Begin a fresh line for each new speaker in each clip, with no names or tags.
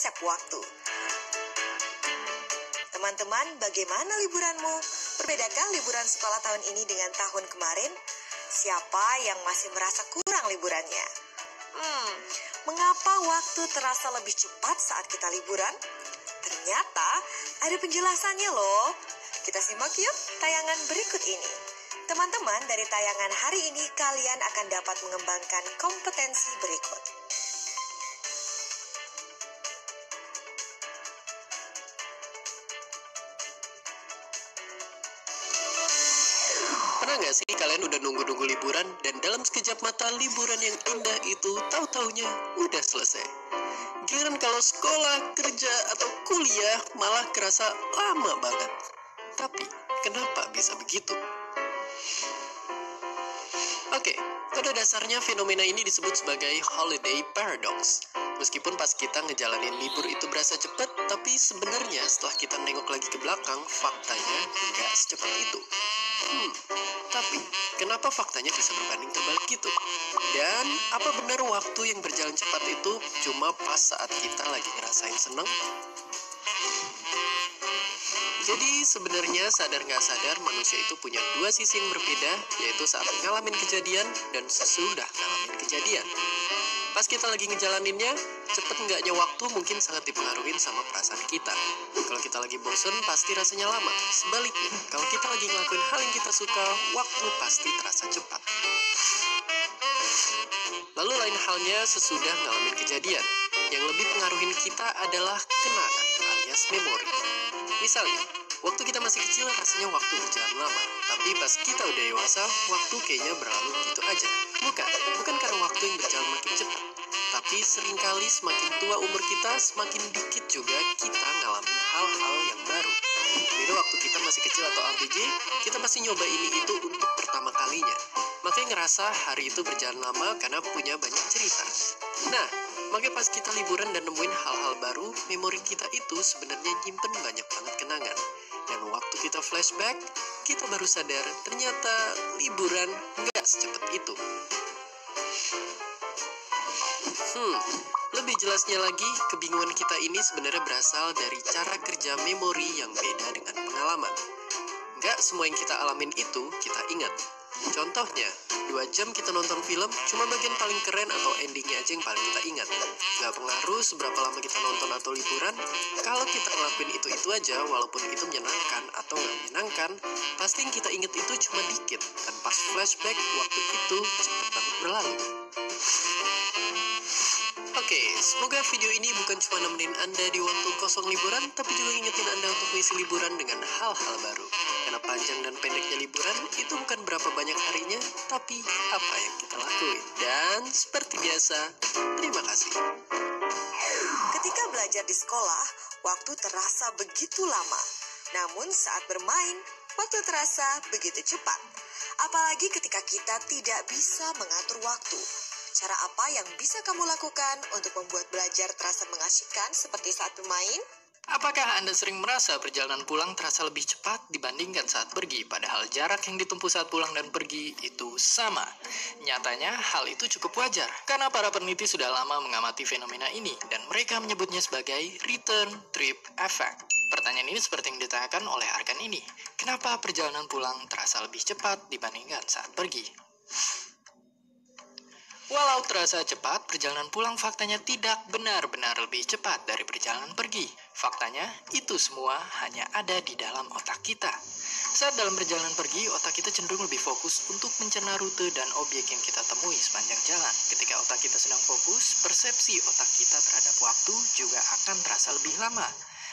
konsep waktu. Teman-teman, bagaimana liburanmu? Berbedakah liburan sekolah tahun ini dengan tahun kemarin? Siapa yang masih merasa kurang liburannya? Mengapa waktu terasa lebih cepat saat kita liburan? Ternyata ada penjelasannya loh. Kita simak yuk tayangan berikut ini. Teman-teman, dari tayangan hari ini kalian akan dapat mengembangkan kompetensi berikut.
Pernah nggak sih kalian udah nunggu-nunggu liburan dan dalam sekejap mata liburan yang indah itu tahu-taunya udah selesai. Giliran kalau sekolah, kerja, atau kuliah malah kerasa lama banget. Tapi kenapa bisa begitu? Oke, pada dasarnya fenomena ini disebut sebagai holiday paradox. Meskipun pas kita ngejalanin libur itu berasa cepat, tapi sebenarnya setelah kita nengok lagi ke belakang, faktanya nggak secepat itu. Tapi kenapa faktanya bisa berbanding terbalik gitu? Dan apa benar waktu yang berjalan cepat itu cuma pas saat kita lagi ngerasain seneng? Jadi sebenarnya sadar nggak sadar manusia itu punya dua sisi yang berbeda, yaitu saat ngalamin kejadian dan sesudah ngalamin kejadian. Pas kita lagi ngejalaninnya, cepet nggaknya waktu mungkin sangat dipengaruhi sama perasaan kita. Kalau kita lagi bosen, pasti rasanya lama. Sebaliknya, kalau kita lagi ngelakuin hal yang kita suka, waktu pasti terasa cepat. Lalu lain halnya sesudah ngalamin kejadian. Yang lebih pengaruhin kita adalah kenangan alias memori. Misalnya, waktu kita masih kecil rasanya waktu berjalan lama. Tapi pas kita udah dewasa, waktu kayaknya berlalu gitu aja. Bukan karena waktu yang berjalan makin cepat. Tapi seringkali semakin tua umur kita, semakin dikit juga kita ngalamin hal-hal yang baru. Beda waktu kita masih kecil atau ABG, kita pasti nyoba ini itu untuk pertama kalinya. Makanya ngerasa hari itu berjalan lama karena punya banyak cerita. Nah, makanya pas kita liburan dan nemuin hal-hal baru, memori kita itu sebenarnya nyimpen banyak banget kenangan. Dan waktu kita flashback, kita baru sadar ternyata liburan nggak secepat itu. Lebih jelasnya lagi, kebingungan kita ini sebenarnya berasal dari cara kerja memori yang beda dengan pengalaman. Nggak semua yang kita alamin itu kita ingat. Contohnya, 2 jam kita nonton film, cuma bagian paling keren atau endingnya aja yang paling kita ingat. Nggak pengaruh seberapa lama kita nonton atau liburan, kalau kita ngelakuin itu aja, walaupun itu menyenangkan atau nggak menyenangkan, pasti yang kita ingat itu cuma dikit. Dan pas flashback, waktu itu cepet banget berlalu. Oke, semoga video ini bukan cuma nemenin Anda di waktu kosong liburan, tapi juga ngingetin Anda untuk mengisi liburan dengan hal-hal baru. Karena panjang dan pendeknya liburan itu bukan berapa banyak harinya, tapi apa yang kita lakuin. Dan seperti biasa, terima kasih.
Ketika belajar di sekolah, waktu terasa begitu lama. Namun saat bermain, waktu terasa begitu cepat. Apalagi ketika kita tidak bisa mengatur waktu. Cara apa yang bisa kamu lakukan untuk membuat belajar terasa mengasyikkan seperti saat bermain?
Apakah Anda sering merasa perjalanan pulang terasa lebih cepat dibandingkan saat pergi, padahal jarak yang ditempuh saat pulang dan pergi itu sama? Nyatanya, hal itu cukup wajar, karena para peneliti sudah lama mengamati fenomena ini, dan mereka menyebutnya sebagai return trip effect. Pertanyaan ini seperti yang ditanyakan oleh Arkan ini. Kenapa perjalanan pulang terasa lebih cepat dibandingkan saat pergi? Walau terasa cepat, perjalanan pulang faktanya tidak benar-benar lebih cepat dari perjalanan pergi. Faktanya, itu semua hanya ada di dalam otak kita. Saat dalam perjalanan pergi, otak kita cenderung lebih fokus untuk mencerna rute dan objek yang kita temui sepanjang jalan. Ketika otak kita sedang fokus, persepsi otak kita terhadap waktu juga akan terasa lebih lama.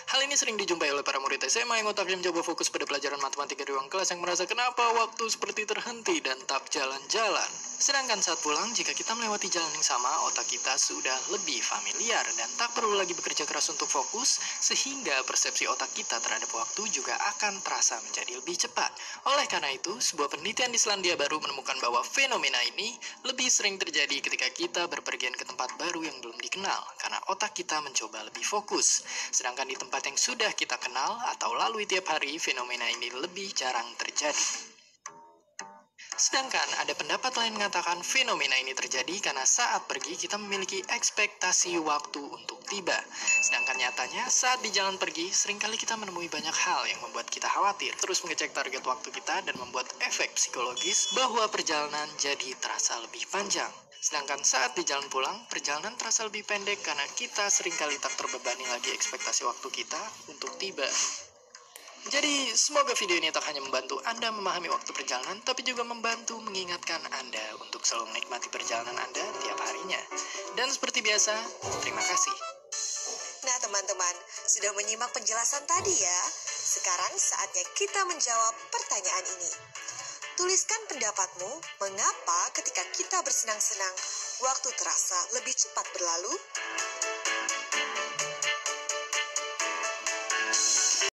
Hal ini sering dijumpai oleh para murid SMA yang otaknya mencoba fokus pada pelajaran matematika di ruang kelas yang merasa kenapa waktu seperti terhenti dan tak jalan-jalan. Sedangkan saat pulang, jika kita melewati jalan yang sama, otak kita sudah lebih familiar dan tak perlu lagi bekerja keras untuk fokus, sehingga persepsi otak kita terhadap waktu juga akan terasa menjadi lebih cepat. Oleh karena itu, sebuah penelitian di Selandia Baru menemukan bahwa fenomena ini lebih sering terjadi ketika kita berpergian ke tempat baru yang belum dikenal, karena otak kita mencoba lebih fokus. Sedangkan di tempat yang sudah kita kenal atau lalui tiap hari, fenomena ini lebih jarang terjadi. Sedangkan ada pendapat lain mengatakan fenomena ini terjadi karena saat pergi kita memiliki ekspektasi waktu untuk tiba. Sedangkan nyatanya saat di jalan pergi seringkali kita menemui banyak hal yang membuat kita khawatir, terus mengecek target waktu kita dan membuat efek psikologis bahwa perjalanan jadi terasa lebih panjang. Sedangkan saat di jalan pulang, perjalanan terasa lebih pendek karena kita seringkali tak terbebani lagi ekspektasi waktu kita untuk tiba. Jadi, semoga video ini tak hanya membantu Anda memahami waktu perjalanan, tapi juga membantu mengingatkan Anda untuk selalu menikmati perjalanan Anda tiap harinya. Dan seperti biasa, terima kasih.
Nah teman-teman, sudah menyimak penjelasan tadi ya? Sekarang saatnya kita menjawab pertanyaan ini. Tuliskan pendapatmu, mengapa ketika kita bersenang-senang, waktu terasa lebih cepat berlalu?